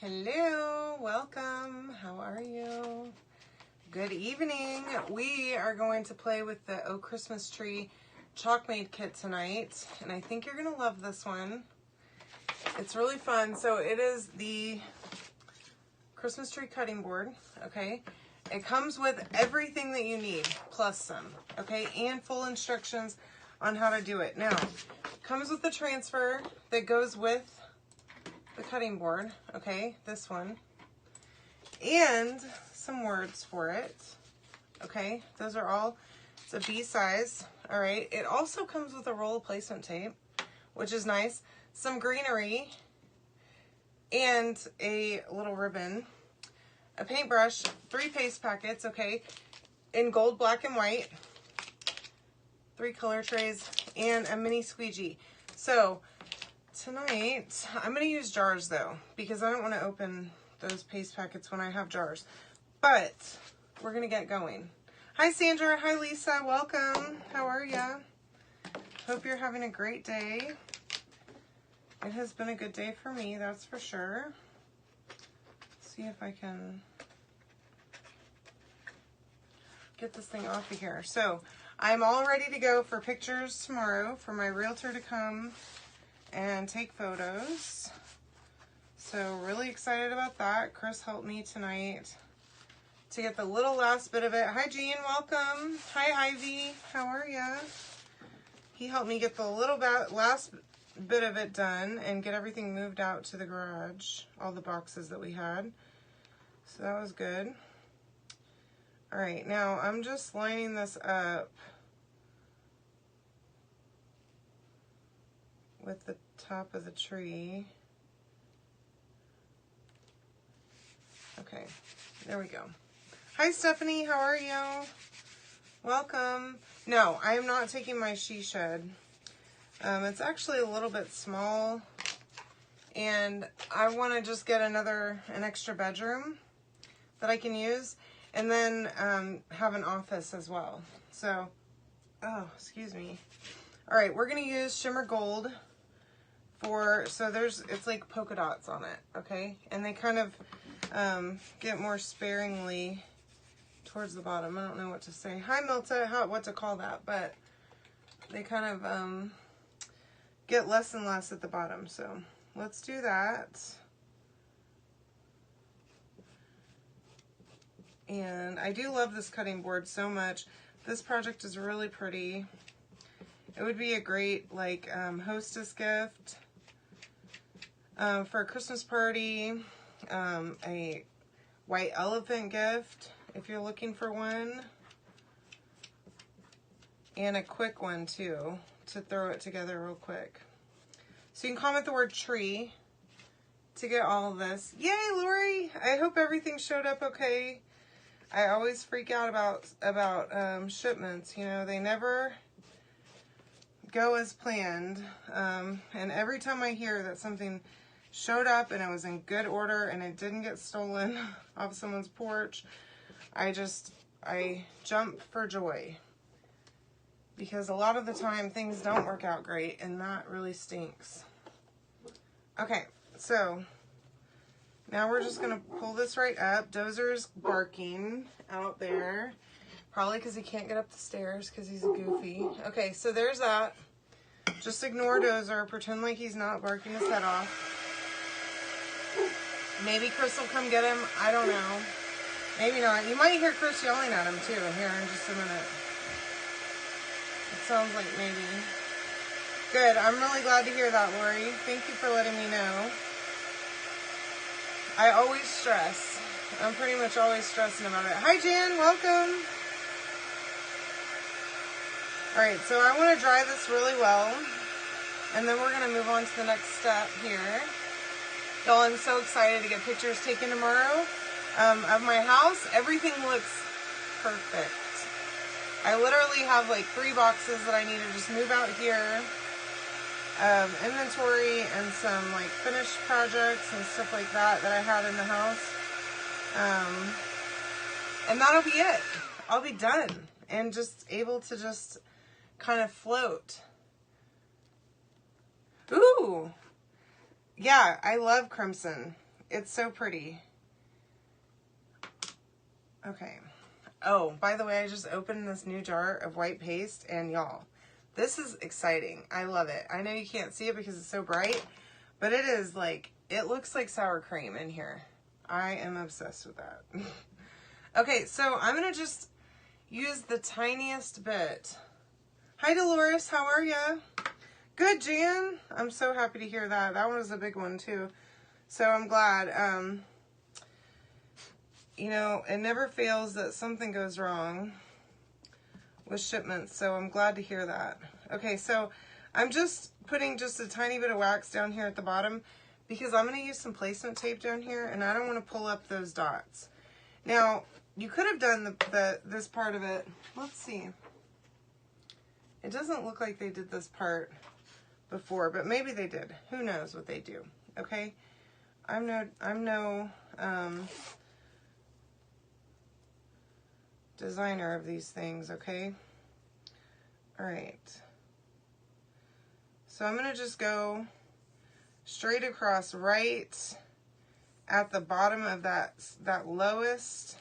Hello, welcome. How are you? Good evening. We are going to play with the Oh Christmas Tree Chalkmade Kit tonight, and I think you're going to love this one. It's really fun. So it is the Christmas tree cutting board, okay? It comes with everything that you need, plus some, okay? And full instructions on how to do it. Now, it comes with the transfer that goes with the cutting board, okay? This one. And some words for it, okay? Those are all, it's a B size, all right? It also comes with a roll of placement tape, which is nice. Some greenery, and a little ribbon, a paintbrush, 3 paste packets, okay, in gold, black, and white, 3 color trays, and a mini squeegee. So tonight, I'm going to use jars though, because I don't want to open those paste packets when I have jars. But we're going to get going. Hi Sandra, hi Lisa, welcome. How are ya? Hope you're having a great day. It has been a good day for me, that's for sure. See if I can get this thing off of here. So I'm all ready to go for pictures tomorrow for my realtor to come and take photos. So really excited about that. Chris helped me tonight to get the little last bit of it. Hi Jean, welcome. Hi Ivy, how are ya? He helped me get the little last bit of it done and get everything moved out to the garage, all the boxes that we had. So that was good. All right, now I'm just lining this up with the top of the tree. Okay, there we go. Hi Stephanie, how are you? Welcome. No, I am not taking my she shed. It's actually a little bit small, and I want to just get an extra bedroom that I can use, and then have an office as well. So, oh, excuse me. All right, we're going to use shimmer gold it's like polka dots on it, okay? And they kind of get more sparingly towards the bottom. I don't know what to say. Hi Milta, what to call that, but they kind of get less and less at the bottom. So let's do that. And I do love this cutting board so much. This project is really pretty. It would be a great like hostess gift for a Christmas party, a white elephant gift if you're looking for one, and a quick one too to throw it together real quick. So you can comment the word tree to get all of this. Yay, Lori! I hope everything showed up okay. I always freak out about shipments. You know, they never go as planned. And every time I hear that something showed up and it was in good order and it didn't get stolen off someone's porch, I jump for joy. Because a lot of the time things don't work out great, and that really stinks. Okay, so now we're just going to pull this right up. Dozer's barking out there. Probably because he can't get up the stairs because he's a goofy. Okay, so there's that. Just ignore Dozer. Pretend like he's not barking his head off. Maybe Chris will come get him. I don't know. Maybe not. You might hear Chris yelling at him too here in just a minute. It sounds like maybe. Good. I'm really glad to hear that, Lori. Thank you for letting me know. I always stress. I'm pretty much always stressing about it. Hi, Jan. Welcome. All right, so I want to dry this really well, and then we're going to move on to the next step here. Y'all, I'm so excited to get pictures taken tomorrow of my house. Everything looks perfect. I literally have like 3 boxes that I need to just move out here. Inventory and some like finished projects and stuff like that I had in the house. And that'll be it. I'll be done and just able to just kind of float. Ooh. Yeah, I love crimson. It's so pretty. Okay. Oh, by the way, I just opened this new jar of white paste, and y'all, this is exciting. I love it. I know you can't see it because it's so bright, but it is like, it looks like sour cream in here. I am obsessed with that. Okay, so I'm going to just use the tiniest bit. Hi, Dolores. How are ya? Good, Jan. I'm so happy to hear that. That one was a big one, too. So I'm glad. You know, it never fails that something goes wrong with shipments, so I'm glad to hear that. Okay, so I'm just putting just a tiny bit of wax down here at the bottom because I'm going to use some placement tape down here, and I don't want to pull up those dots. Now, you could have done this part of it. Let's see. It doesn't look like they did this part before, but maybe they did. Who knows what they do, okay? I'm no designer of these things, okay? All right. So I'm going to just go straight across right at the bottom of that lowest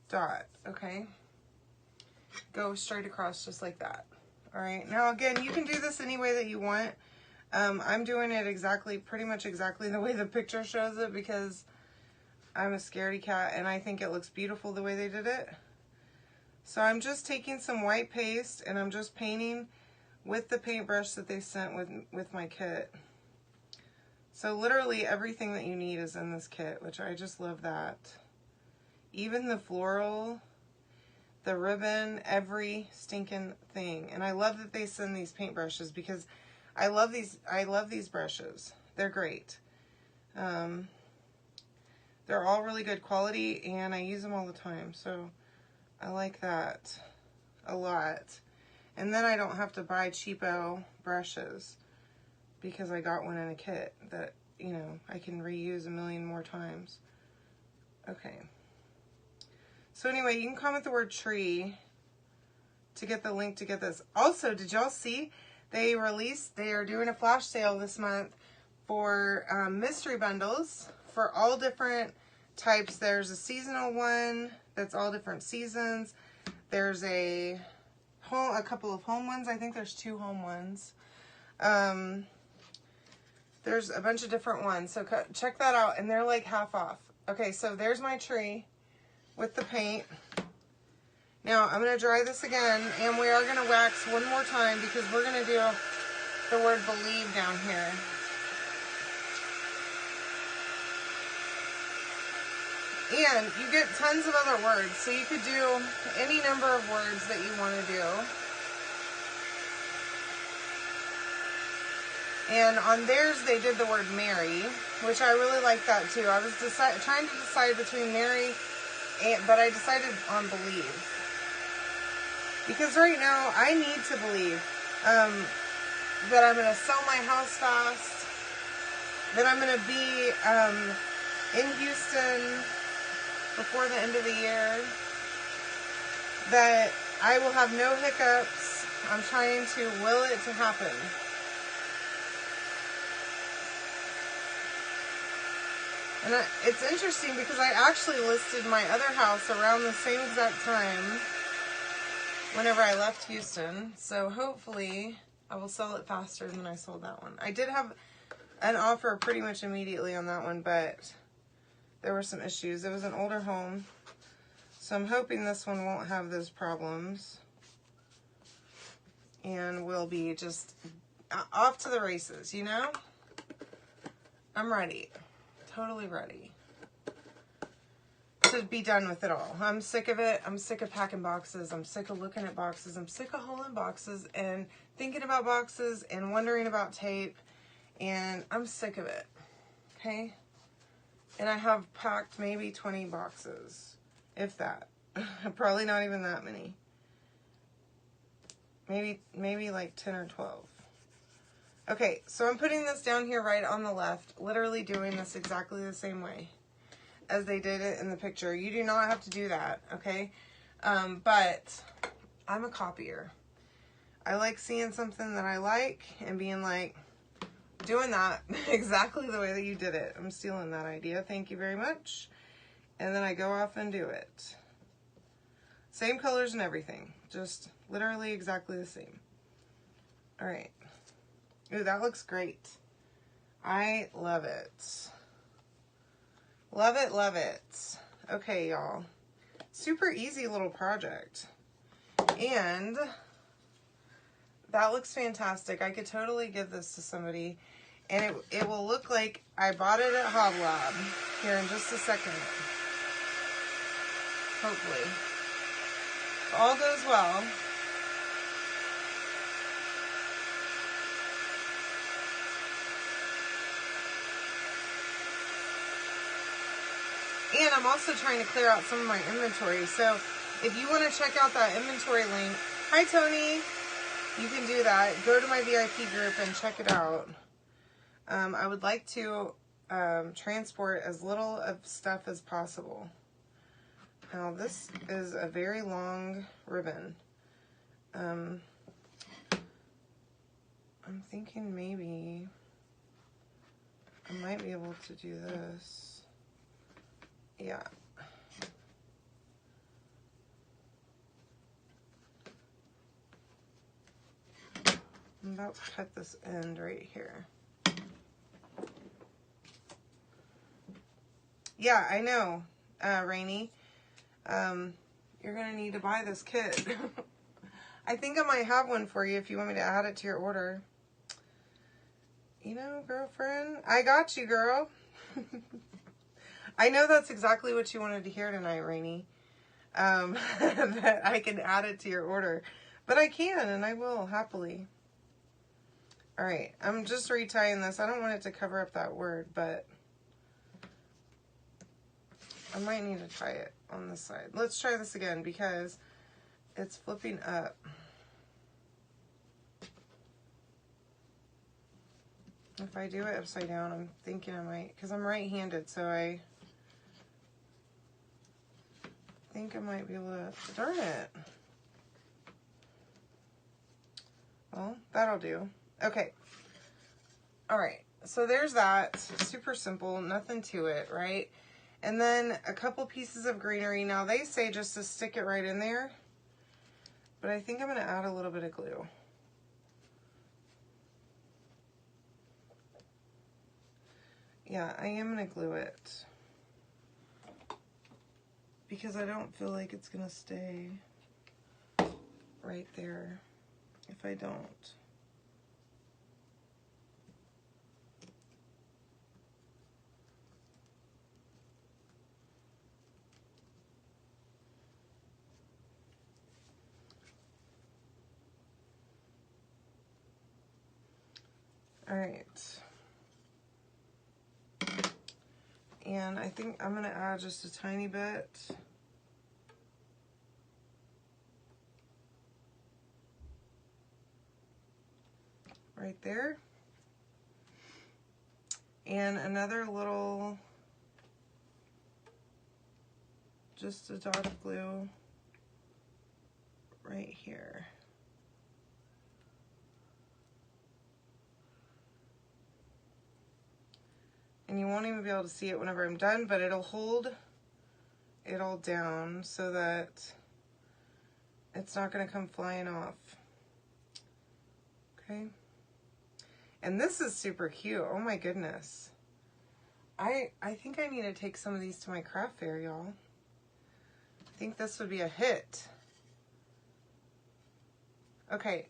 dot, okay? Go straight across just like that. All right. Now, again, you can do this any way that you want. I'm doing it pretty much exactly the way the picture shows it because I'm a scaredy cat and I think it looks beautiful the way they did it. So I'm just taking some white paste and I'm just painting with the paintbrush that they sent with my kit. So literally everything that you need is in this kit, which I just love that. Even the floral, the ribbon, every stinking thing. And I love that they send these paintbrushes because I love these brushes. They're great. They're all really good quality and I use them all the time. So I like that a lot. And then I don't have to buy cheapo brushes because I got one in a kit that, you know, I can reuse a million more times. Okay. So anyway, you can comment the word tree to get the link to get this. Also, did y'all see they are doing a flash sale this month for mystery bundles for all different types. There's a seasonal one that's all different seasons. There's a couple of home ones. I think there's 2 home ones. There's a bunch of different ones. So check that out. And they're like half off. Okay, so there's my tree with the paint. Now I'm going to dry this again and we are going to wax one more time because we're going to do the word believe down here. And you get tons of other words, so you could do any number of words that you want to do. And on theirs, they did the word Mary, which I really like that too. I was trying to decide between Mary, but I decided on believe. Because right now, I need to believe that I'm going to sell my house fast, that I'm going to be in Houston before the end of the year, that I will have no hiccups. I'm trying to will it to happen. And it's interesting because I actually listed my other house around the same exact time whenever I left Houston. So hopefully I will sell it faster than I sold that one. I did have an offer pretty much immediately on that one, but there were some issues. It was an older home. So I'm hoping this one won't have those problems. And we'll be just off to the races, you know? I'm ready. Totally ready to be done with it all. I'm sick of it. I'm sick of packing boxes. I'm sick of looking at boxes. I'm sick of hauling boxes and thinking about boxes and wondering about tape. And I'm sick of it. Okay? And I have packed maybe 20 boxes, if that. Probably not even that many. Maybe like 10 or 12. Okay, so I'm putting this down here right on the left, literally doing this exactly the same way as they did it in the picture. You do not have to do that, okay? But I'm a copier. I like seeing something that I like and being like, doing that exactly the way that you did it. I'm stealing that idea. Thank you very much. And then I go off and do it. Same colors and everything. Just literally exactly the same. All right. Ooh, that looks great. I love it. Love it, love it. Okay, y'all. Super easy little project. And that looks fantastic. I could totally give this to somebody. And it will look like I bought it at Hobby Lab here in just a second. Hopefully. If all goes well. And I'm also trying to clear out some of my inventory. So if you want to check out that inventory link, hi Tony, you can do that. Go to my VIP group and check it out. I would like to transport as little of stuff as possible. Now this is a very long ribbon. I'm thinking maybe I might be able to do this. Yeah. I'm about to cut this end right here. Yeah, I know, Rainy. You're gonna need to buy this kit. I think I might have one for you if you want me to add it to your order. You know, girlfriend, I got you, girl. I know that's exactly what you wanted to hear tonight, Rainy. That I can add it to your order. But I can, and I will, happily. Alright, I'm just retying this. I don't want it to cover up that word, but I might need to try it on this side. Let's try this again, because it's flipping up. If I do it upside down, I'm thinking I might, because I'm right-handed, so I think I might be able to, darn it. Well, that'll do. Okay. All right. So there's that. Super simple. Nothing to it, right? And then a couple pieces of greenery. Now, they say just to stick it right in there, but I think I'm going to add a little bit of glue. Yeah, I am going to glue it, because I don't feel like it's going to stay right there if I don't. All right. And I think I'm going to add just a tiny bit. Right there. And another little, just a dot of glue right here. And you won't even be able to see it whenever I'm done, but it'll hold it all down so that it's not going to come flying off. Okay. And this is super cute. Oh my goodness. I think I need to take some of these to my craft fair, y'all. I think this would be a hit. Okay.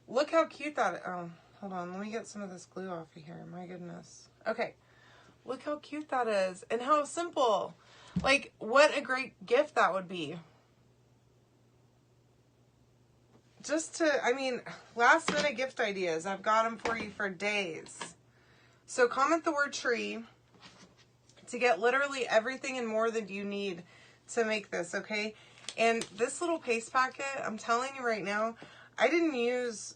Look how cute that is. Oh, hold on. Let me get some of this glue off of here. My goodness. Okay. Look how cute that is. And how simple. Like, what a great gift that would be. Just to, I mean, last minute gift ideas. I've got them for you for days. So comment the word tree to get literally everything and more that you need to make this, okay? And this little paste packet, I'm telling you right now, I didn't use,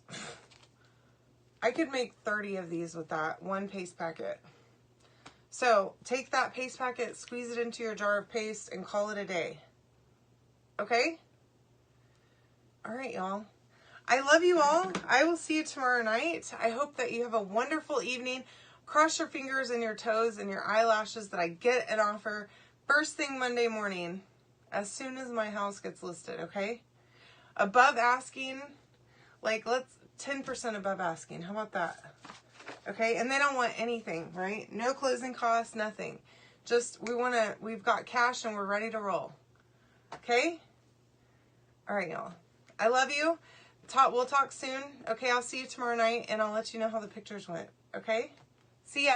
I could make 30 of these with that one paste packet. So take that paste packet, squeeze it into your jar of paste, and call it a day. Okay? All right, y'all. I love you all. I will see you tomorrow night. I hope that you have a wonderful evening. Cross your fingers and your toes and your eyelashes that I get an offer first thing Monday morning, as soon as my house gets listed, okay? Above asking, like let's 10% above asking. How about that? Okay, and they don't want anything, right? No closing costs, nothing. Just we've got cash and we're ready to roll. Okay? All right, y'all. I love you. We'll talk soon. Okay, I'll see you tomorrow night and I'll let you know how the pictures went. Okay? See ya.